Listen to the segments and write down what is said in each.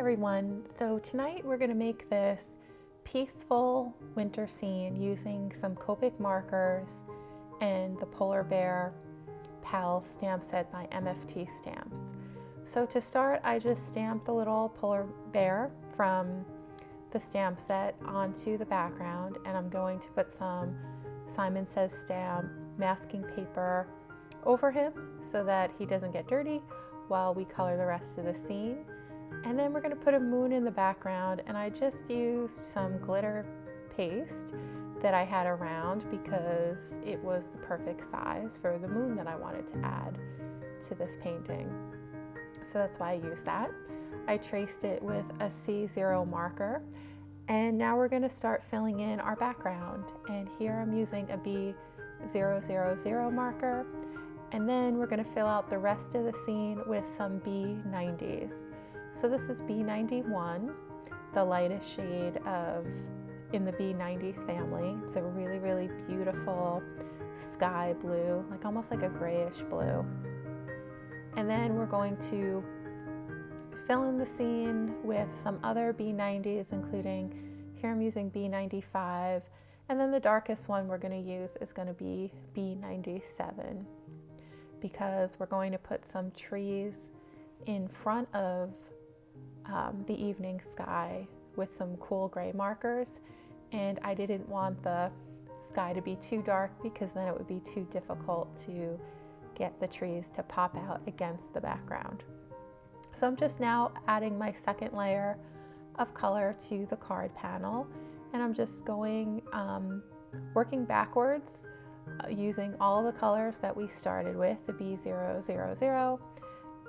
everyone. So tonight we're going to make this peaceful winter scene using some Copic markers and the Polar Bear Pal stamp set by MFT Stamps. So to start, I just stamped the little polar bear from the stamp set onto the background, and I'm going to put some Simon Says stamp masking paper over him so that he doesn't get dirty while we color the rest of the scene. And then we're going to put a moon in the background, and I just used some glitter paste that I had around because it was the perfect size for the moon that I wanted to add to this painting. So that's why I used that. I traced it with a C0 marker, and now we're going to start filling in our background. And here I'm using a B000 marker, and then we're going to fill out the rest of the scene with some B90s. So this is B91, the lightest shade in the B90s family. It's a really, really beautiful sky blue, like almost like a grayish blue. And then we're going to fill in the scene with some other B90s, including here I'm using B95, and then the darkest one we're going to use is going to be B97, because we're going to put some trees in front of the evening sky with some cool gray markers, and I didn't want the sky to be too dark because then it would be too difficult to get the trees to pop out against the background. So I'm just now adding my second layer of color to the card panel, and I'm just going working backwards using all the colors that we started with, the B000,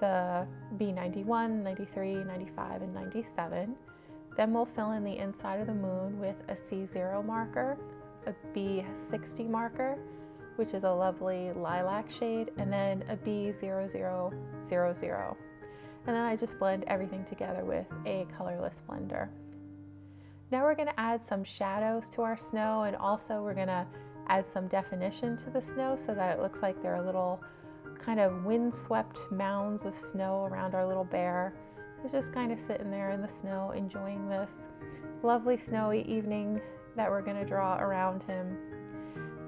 the B91, 93, 95, and 97. Then we'll fill in the inside of the moon with a C0 marker, a B60 marker, which is a lovely lilac shade, and then a B0000. And then I just blend everything together with a colorless blender. Now we're going to add some shadows to our snow, and also we're going to add some definition to the snow so that it looks like there are little kind of windswept mounds of snow around our little bear. He's just kind of sitting there in the snow enjoying this lovely snowy evening that we're going to draw around him.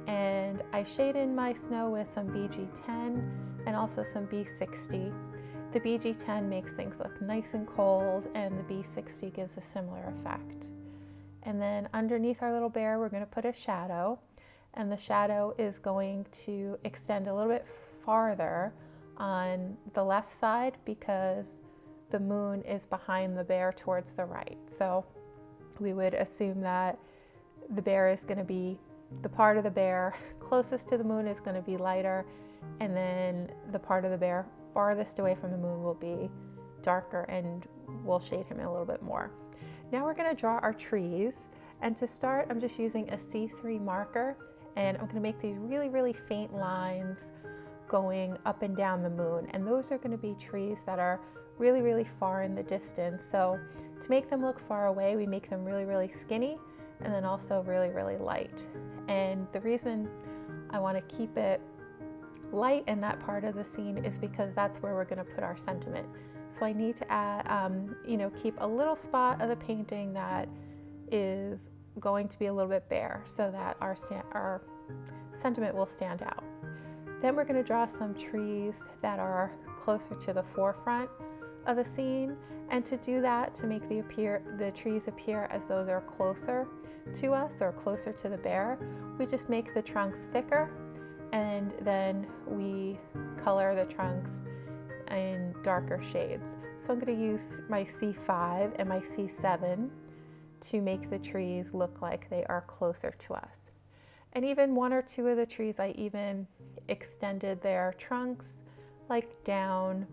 And I shade in my snow with some BG10 and also some B60. The BG10 makes things look nice and cold, and the B60 gives a similar effect. And then underneath our little bear we're going to put a shadow, and the shadow is going to extend a little bit farther on the left side because the moon is behind the bear towards the right. So we would assume that the bear is going to be, the part of the bear closest to the moon is going to be lighter, and then the part of the bear farthest away from the moon will be darker, and we'll shade him in a little bit more. Now we're going to draw our trees, and to start I'm just using a C3 marker, and I'm going to make these really, really faint lines going up and down the moon, and those are going to be trees that are really, really far in the distance. So to make them look far away, we make them really, really skinny, and then also really, really light. And the reason I want to keep it light in that part of the scene is because that's where we're going to put our sentiment. So I need to add, keep a little spot of the painting that is going to be a little bit bare so that our sentiment will stand out. Then we're going to draw some trees that are closer to the forefront of the scene, and to do that, to make the trees appear as though they're closer to us or closer to the bear, we just make the trunks thicker, and then we color the trunks in darker shades. So I'm going to use my C5 and my C7 to make the trees look like they are closer to us. And even one or two of the trees, I even extended their trunks like down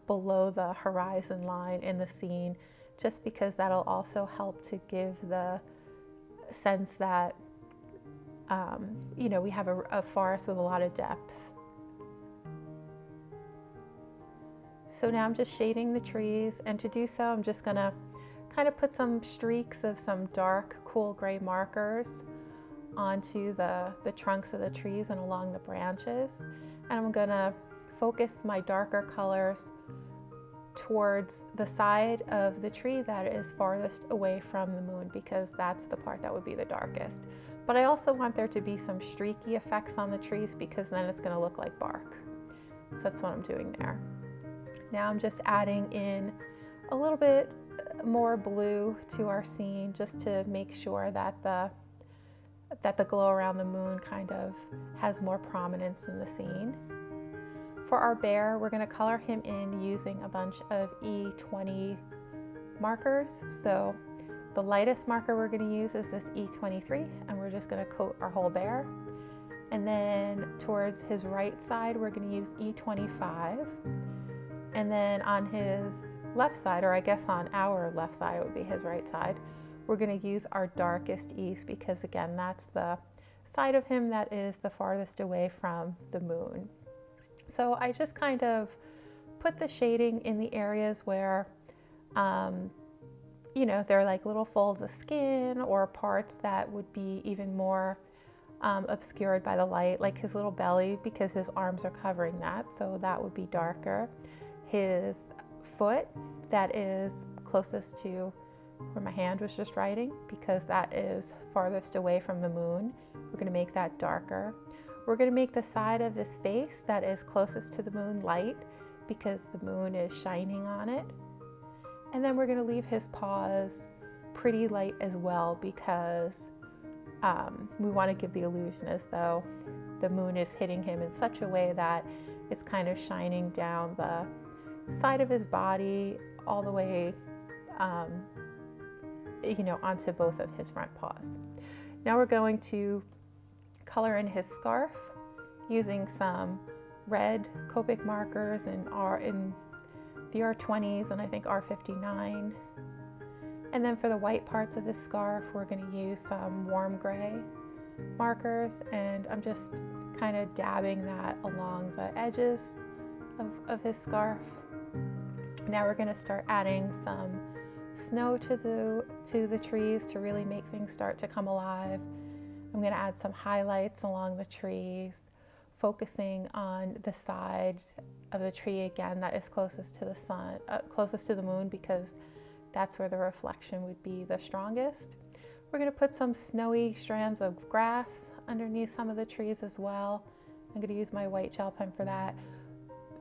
below the horizon line in the scene, just because that'll also help to give the sense that we have a forest with a lot of depth. So now I'm just shading the trees, and to do so I'm just gonna kind of put some streaks of some dark cool gray markers onto the trunks of the trees and along the branches, and I'm gonna focus my darker colors towards the side of the tree that is farthest away from the moon, because that's the part that would be the darkest. But I also want there to be some streaky effects on the trees, because then it's going to look like bark. So that's what I'm doing there. Now I'm just adding in a little bit more blue to our scene, just to make sure that the glow around the moon kind of has more prominence in the scene. For our bear, we're going to color him in using a bunch of E20 markers. So the lightest marker we're going to use is this E23, and we're just going to coat our whole bear. And then towards his right side, we're going to use E25. And then on his left side, or I guess on our left side, it would be his right side, we're going to use our darkest E's, because again, that's the side of him that is the farthest away from the moon. So I just kind of put the shading in the areas where, you know, they're like little folds of skin or parts that would be even more obscured by the light, like his little belly, because his arms are covering that, so that would be darker. His foot, that is closest to where my hand was just writing, because that is farthest away from the moon, we're going to make that darker. We're going to make the side of his face that is closest to the moon light, because the moon is shining on it. And then we're going to leave his paws pretty light as well, because we want to give the illusion as though the moon is hitting him in such a way that it's kind of shining down the side of his body all the way you know, onto both of his front paws. Now we're going to color in his scarf using some red Copic markers in the R20s and I think R59. And then for the white parts of his scarf, we're going to use some warm gray markers, and I'm just kind of dabbing that along the edges of his scarf. Now we're going to start adding some snow to the trees to really make things start to come alive. I'm going to add some highlights along the trees, focusing on the side of the tree again that is closest to the sun, closest to the moon, because that's where the reflection would be the strongest. We're going to put some snowy strands of grass underneath some of the trees as well. I'm going to use my white gel pen for that.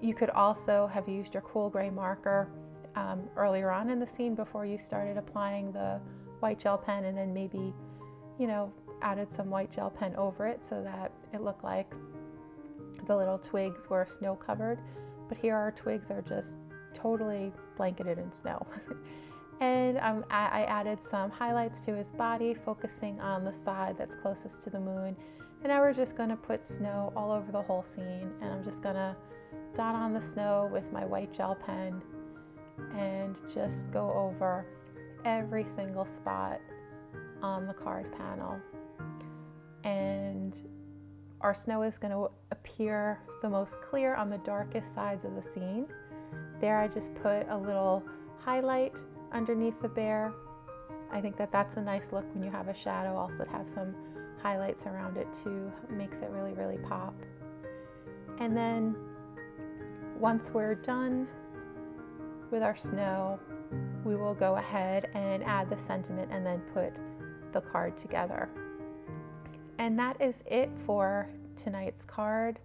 You could also have used your cool gray marker earlier on in the scene before you started applying the white gel pen, and then maybe, you know, added some white gel pen over it so that it looked like the little twigs were snow covered. But here our twigs are just totally blanketed in snow. And I added some highlights to his body, focusing on the side that's closest to the moon. And now we're just going to put snow all over the whole scene, and I'm just going to dot on the snow with my white gel pen and just go over every single spot on the card panel. And our snow is going to appear the most clear on the darkest sides of the scene. There I just put a little highlight underneath the bear. I think that that's a nice look when you have a shadow, also to have some highlights around it too. It makes it really, really pop. And then once we're done with our snow, we will go ahead and add the sentiment and then put the card together. And that is it for tonight's card.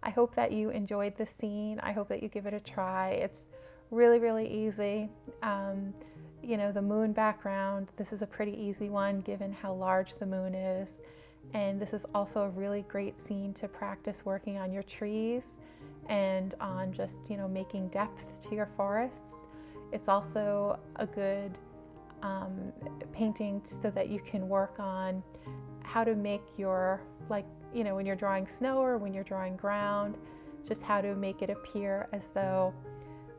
I hope that you enjoyed the scene. I hope that you give it a try. It's really, really easy. You know, the moon background, this is a pretty easy one given how large the moon is. And this is also a really great scene to practice working on your trees and on just, you know, making depth to your forests. It's also a good painting so that you can work on how to make your, like, you know, when you're drawing snow or when you're drawing ground, just how to make it appear as though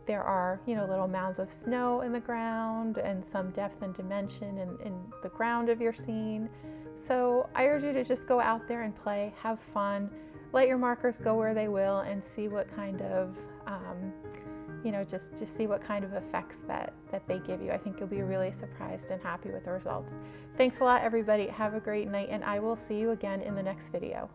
there are, you know, little mounds of snow in the ground and some depth and dimension in the ground of your scene. So I urge you to just go out there and play, have fun, let your markers go where they will, and see what kind of, you know, just see what kind of effects that they give you. I think you'll be really surprised and happy with the results. Thanks a lot, everybody. Have a great night, and I will see you again in the next video.